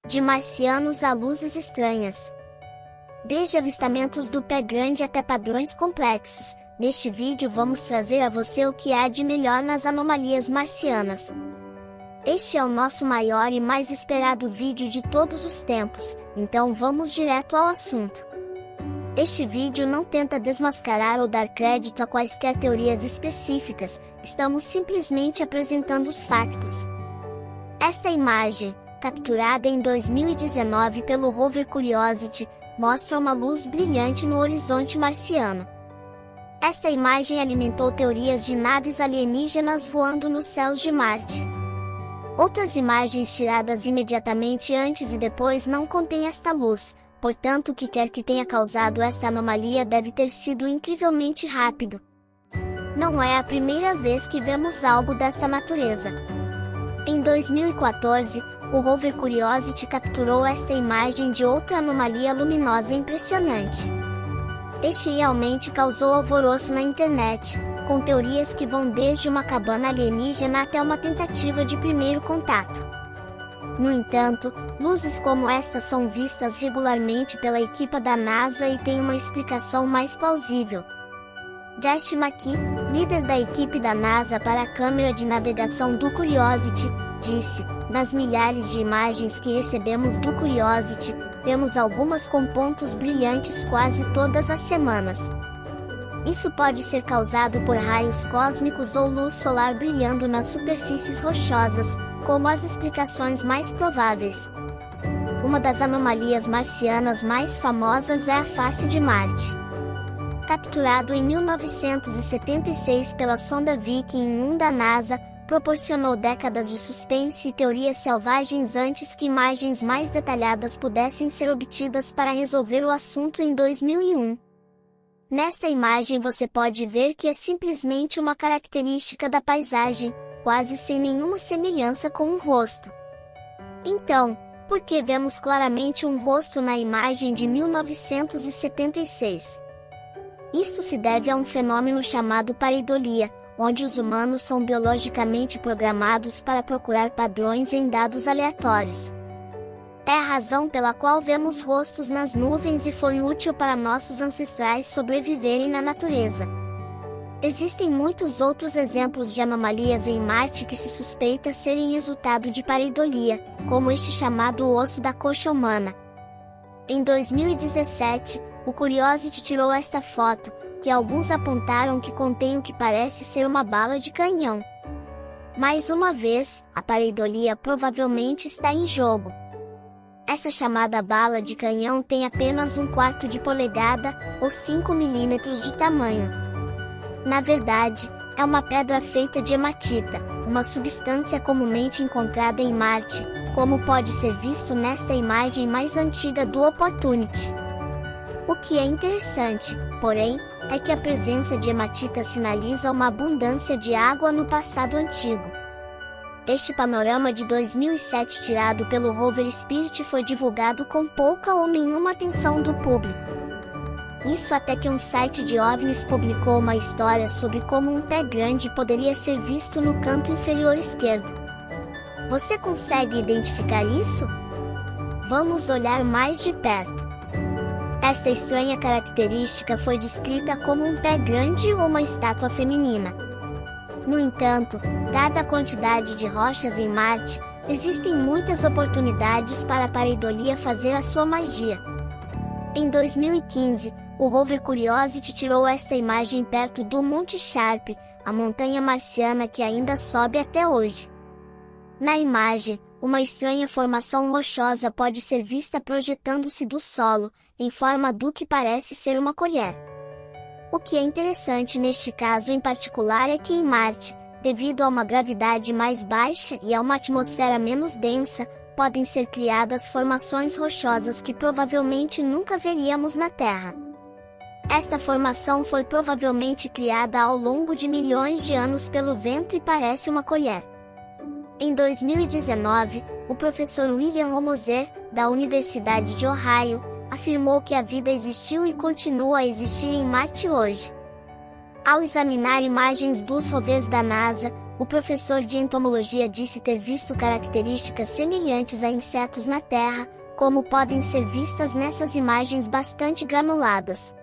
De marcianos a luzes estranhas. Desde avistamentos do pé grande até padrões complexos, neste vídeo vamos trazer a você o que há de melhor nas anomalias marcianas. Este é o nosso maior e mais esperado vídeo de todos os tempos, então vamos direto ao assunto. Este vídeo não tenta desmascarar ou dar crédito a quaisquer teorias específicas, estamos simplesmente apresentando os factos. Esta imagem, capturada em 2019 pelo rover Curiosity, mostra uma luz brilhante no horizonte marciano. Esta imagem alimentou teorias de naves alienígenas voando nos céus de Marte. Outras imagens tiradas imediatamente antes e depois não contêm esta luz, portanto o que quer que tenha causado esta anomalia deve ter sido incrivelmente rápido. Não é a primeira vez que vemos algo desta natureza. Em 2014, o rover Curiosity capturou esta imagem de outra anomalia luminosa impressionante. Este realmente causou alvoroço na internet, com teorias que vão desde uma cabana alienígena até uma tentativa de primeiro contato. No entanto, luzes como esta são vistas regularmente pela equipe da NASA e têm uma explicação mais plausível. Josh McKee, líder da equipe da NASA para a câmera de navegação do Curiosity, disse: "Nas milhares de imagens que recebemos do Curiosity, temos algumas com pontos brilhantes quase todas as semanas. Isso pode ser causado por raios cósmicos ou luz solar brilhando nas superfícies rochosas, como as explicações mais prováveis." Uma das anomalias marcianas mais famosas é a face de Marte. Capturado em 1976 pela sonda Viking 1 da NASA, proporcionou décadas de suspense e teorias selvagens antes que imagens mais detalhadas pudessem ser obtidas para resolver o assunto em 2001. Nesta imagem você pode ver que é simplesmente uma característica da paisagem, quase sem nenhuma semelhança com um rosto. Então, por que vemos claramente um rosto na imagem de 1976? Isto se deve a um fenômeno chamado pareidolia, onde os humanos são biologicamente programados para procurar padrões em dados aleatórios. É a razão pela qual vemos rostos nas nuvens e foi útil para nossos ancestrais sobreviverem na natureza. Existem muitos outros exemplos de anomalias em Marte que se suspeita serem resultado de pareidolia, como este chamado osso da coxa humana. Em 2017, o Curiosity tirou esta foto, que alguns apontaram que contém o que parece ser uma bala de canhão. Mais uma vez, a pareidolia provavelmente está em jogo. Essa chamada bala de canhão tem apenas 1/4 de polegada, ou 5 milímetros de tamanho. Na verdade, é uma pedra feita de hematita, uma substância comumente encontrada em Marte, como pode ser visto nesta imagem mais antiga do Opportunity. O que é interessante, porém, é que a presença de hematita sinaliza uma abundância de água no passado antigo. Este panorama de 2007 tirado pelo rover Spirit foi divulgado com pouca ou nenhuma atenção do público. Isso até que um site de OVNIs publicou uma história sobre como um pé grande poderia ser visto no canto inferior esquerdo. Você consegue identificar isso? Vamos olhar mais de perto. Esta estranha característica foi descrita como um pé grande ou uma estátua feminina. No entanto, dada a quantidade de rochas em Marte, existem muitas oportunidades para a pareidolia fazer a sua magia. Em 2015, o rover Curiosity tirou esta imagem perto do Monte Sharp, a montanha marciana que ainda sobe até hoje. Na imagem, uma estranha formação rochosa pode ser vista projetando-se do solo, em forma do que parece ser uma colher. O que é interessante neste caso em particular é que em Marte, devido a uma gravidade mais baixa e a uma atmosfera menos densa, podem ser criadas formações rochosas que provavelmente nunca veríamos na Terra. Esta formação foi provavelmente criada ao longo de milhões de anos pelo vento e parece uma colher. Em 2019, o professor William O. Moser, da Universidade de Ohio, afirmou que a vida existiu e continua a existir em Marte hoje. Ao examinar imagens dos rovers da NASA, O professor de entomologia disse ter visto características semelhantes a insetos na Terra, como podem ser vistas nessas imagens bastante granuladas.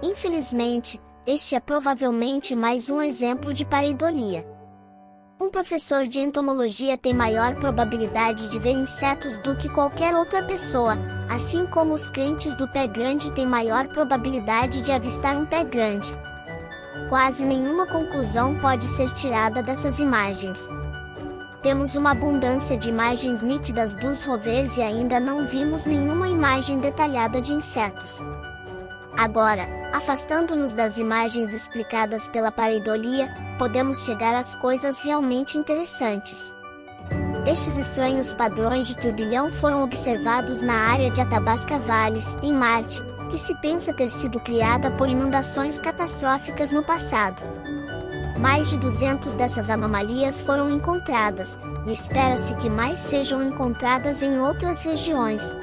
Infelizmente, este é provavelmente mais um exemplo de pareidolia. Um professor de entomologia tem maior probabilidade de ver insetos do que qualquer outra pessoa, assim como os crentes do pé grande têm maior probabilidade de avistar um pé grande. Quase nenhuma conclusão pode ser tirada dessas imagens. Temos uma abundância de imagens nítidas dos rovers e ainda não vimos nenhuma imagem detalhada de insetos. Agora, afastando-nos das imagens explicadas pela pareidolia, podemos chegar às coisas realmente interessantes. Estes estranhos padrões de turbilhão foram observados na área de Athabasca Valles, em Marte, que se pensa ter sido criada por inundações catastróficas no passado. Mais de 200 dessas anomalias foram encontradas, e espera-se que mais sejam encontradas em outras regiões.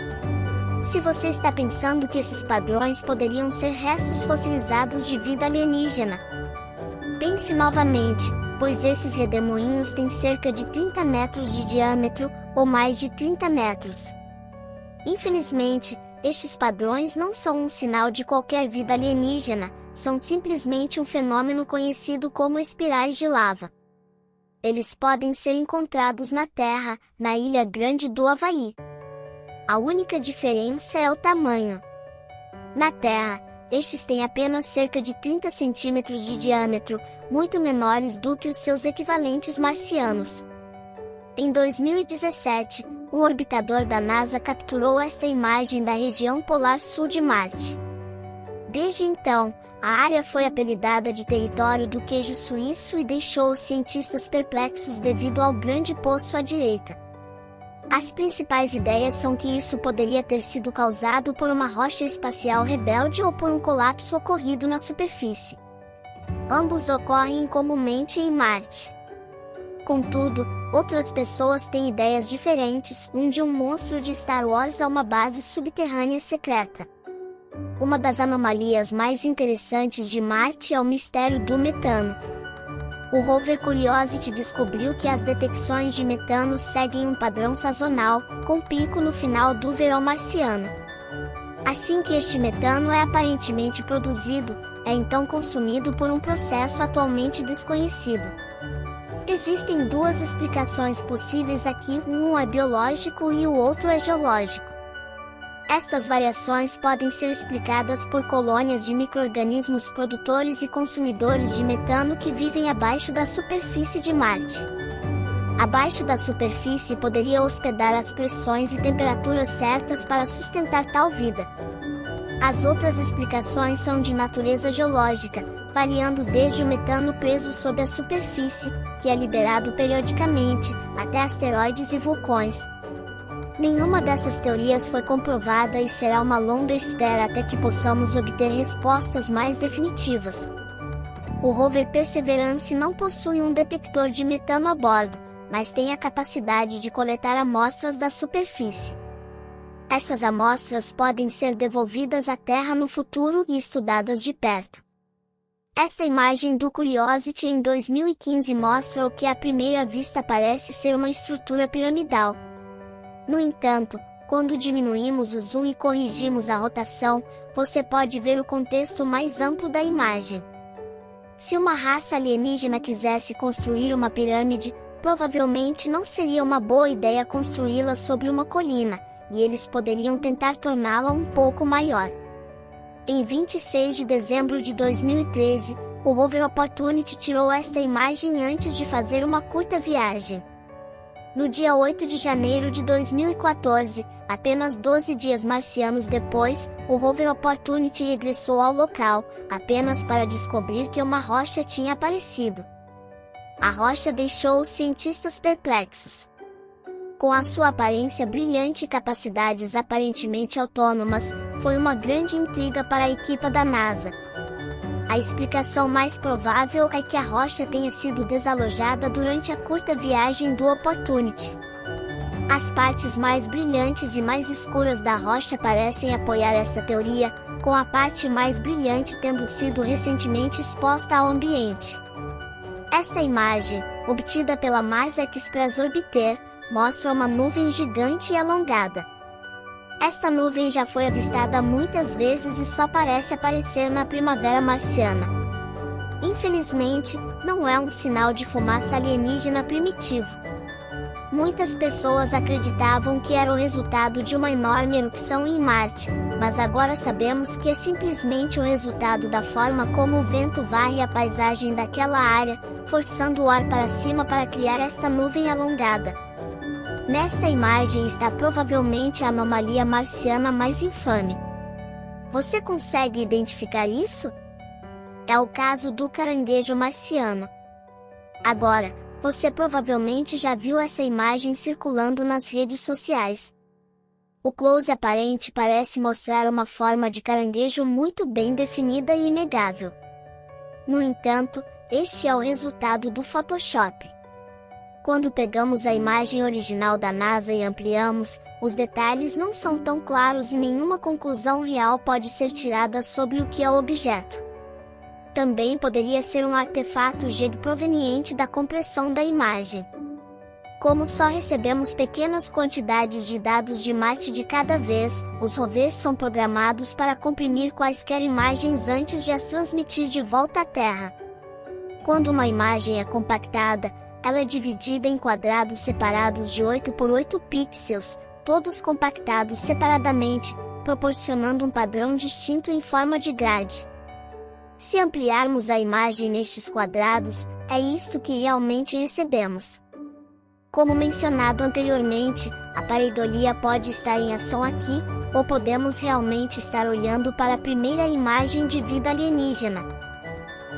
Se você está pensando que esses padrões poderiam ser restos fossilizados de vida alienígena, pense novamente, pois esses redemoinhos têm cerca de 30 metros de diâmetro, ou mais de 30 metros. Infelizmente, estes padrões não são um sinal de qualquer vida alienígena, são simplesmente um fenômeno conhecido como espirais de lava. Eles podem ser encontrados na Terra, na Ilha Grande do Havaí. A única diferença é o tamanho. Na Terra, estes têm apenas cerca de 30 centímetros de diâmetro, muito menores do que os seus equivalentes marcianos. Em 2017, um orbitador da NASA capturou esta imagem da região polar sul de Marte. Desde então, a área foi apelidada de território do queijo suíço e deixou os cientistas perplexos devido ao grande poço à direita. As principais ideias são que isso poderia ter sido causado por uma rocha espacial rebelde ou por um colapso ocorrido na superfície. Ambos ocorrem comumente em Marte. Contudo, outras pessoas têm ideias diferentes, de um monstro de Star Wars a uma base subterrânea secreta. Uma das anomalias mais interessantes de Marte é o mistério do metano. O rover Curiosity descobriu que as detecções de metano seguem um padrão sazonal, com pico no final do verão marciano. Assim que este metano é aparentemente produzido, é então consumido por um processo atualmente desconhecido. Existem duas explicações possíveis aqui, um é biológico e o outro é geológico. Estas variações podem ser explicadas por colônias de micro-organismos produtores e consumidores de metano que vivem abaixo da superfície de Marte. Abaixo da superfície poderia hospedar as pressões e temperaturas certas para sustentar tal vida. As outras explicações são de natureza geológica, variando desde o metano preso sob a superfície, que é liberado periodicamente, até asteroides e vulcões. Nenhuma dessas teorias foi comprovada e será uma longa espera até que possamos obter respostas mais definitivas. O rover Perseverance não possui um detector de metano a bordo, mas tem a capacidade de coletar amostras da superfície. Essas amostras podem ser devolvidas à Terra no futuro e estudadas de perto. Esta imagem do Curiosity em 2015 mostra o que à primeira vista parece ser uma estrutura piramidal. No entanto, quando diminuímos o zoom e corrigimos a rotação, você pode ver o contexto mais amplo da imagem. Se uma raça alienígena quisesse construir uma pirâmide, provavelmente não seria uma boa ideia construí-la sobre uma colina, e eles poderiam tentar torná-la um pouco maior. Em 26 de dezembro de 2013, o rover Opportunity tirou esta imagem antes de fazer uma curta viagem. No dia 8 de janeiro de 2014, apenas 12 dias marcianos depois, o rover Opportunity regressou ao local, apenas para descobrir que uma rocha tinha aparecido. A rocha deixou os cientistas perplexos. Com a sua aparência brilhante e capacidades aparentemente autônomas, foi uma grande intriga para a equipe da NASA. A explicação mais provável é que a rocha tenha sido desalojada durante a curta viagem do Opportunity. As partes mais brilhantes e mais escuras da rocha parecem apoiar esta teoria, com a parte mais brilhante tendo sido recentemente exposta ao ambiente. Esta imagem, obtida pela Mars Express Orbiter, mostra uma nuvem gigante e alongada. Esta nuvem já foi avistada muitas vezes e só parece aparecer na primavera marciana. Infelizmente, não é um sinal de fumaça alienígena primitivo. Muitas pessoas acreditavam que era o resultado de uma enorme erupção em Marte, mas agora sabemos que é simplesmente o resultado da forma como o vento varre a paisagem daquela área, forçando o ar para cima para criar esta nuvem alongada. Nesta imagem está provavelmente a anomalia marciana mais infame. Você consegue identificar isso? É o caso do caranguejo marciano. Agora, você provavelmente já viu essa imagem circulando nas redes sociais. O close aparente parece mostrar uma forma de caranguejo muito bem definida e inegável. No entanto, este é o resultado do Photoshop. Quando pegamos a imagem original da NASA e ampliamos, os detalhes não são tão claros e nenhuma conclusão real pode ser tirada sobre o que é o objeto. Também poderia ser um artefato GEG proveniente da compressão da imagem. Como só recebemos pequenas quantidades de dados de Marte de cada vez, os rovers são programados para comprimir quaisquer imagens antes de as transmitir de volta à Terra. Quando uma imagem é compactada, ela é dividida em quadrados separados de 8 por 8 pixels, todos compactados separadamente, proporcionando um padrão distinto em forma de grade. Se ampliarmos a imagem nestes quadrados, é isto que realmente recebemos. Como mencionado anteriormente, a pareidolia pode estar em ação aqui, ou podemos realmente estar olhando para a primeira imagem de vida alienígena.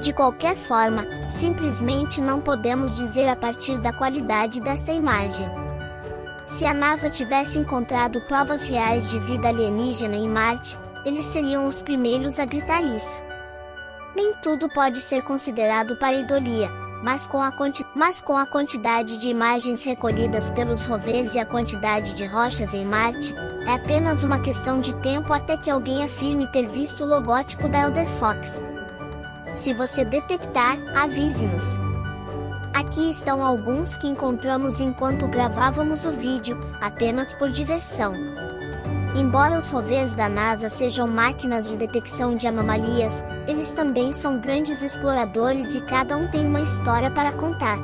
De qualquer forma, simplesmente não podemos dizer a partir da qualidade desta imagem. Se a NASA tivesse encontrado provas reais de vida alienígena em Marte, eles seriam os primeiros a gritar isso. Nem tudo pode ser considerado pareidolia, mas com a quantidade de imagens recolhidas pelos rovers e a quantidade de rochas em Marte, é apenas uma questão de tempo até que alguém afirme ter visto o logótipo da Elder Fox. Se você detectar, avise-nos. Aqui estão alguns que encontramos enquanto gravávamos o vídeo, apenas por diversão. Embora os rovers da NASA sejam máquinas de detecção de anomalias, eles também são grandes exploradores e cada um tem uma história para contar.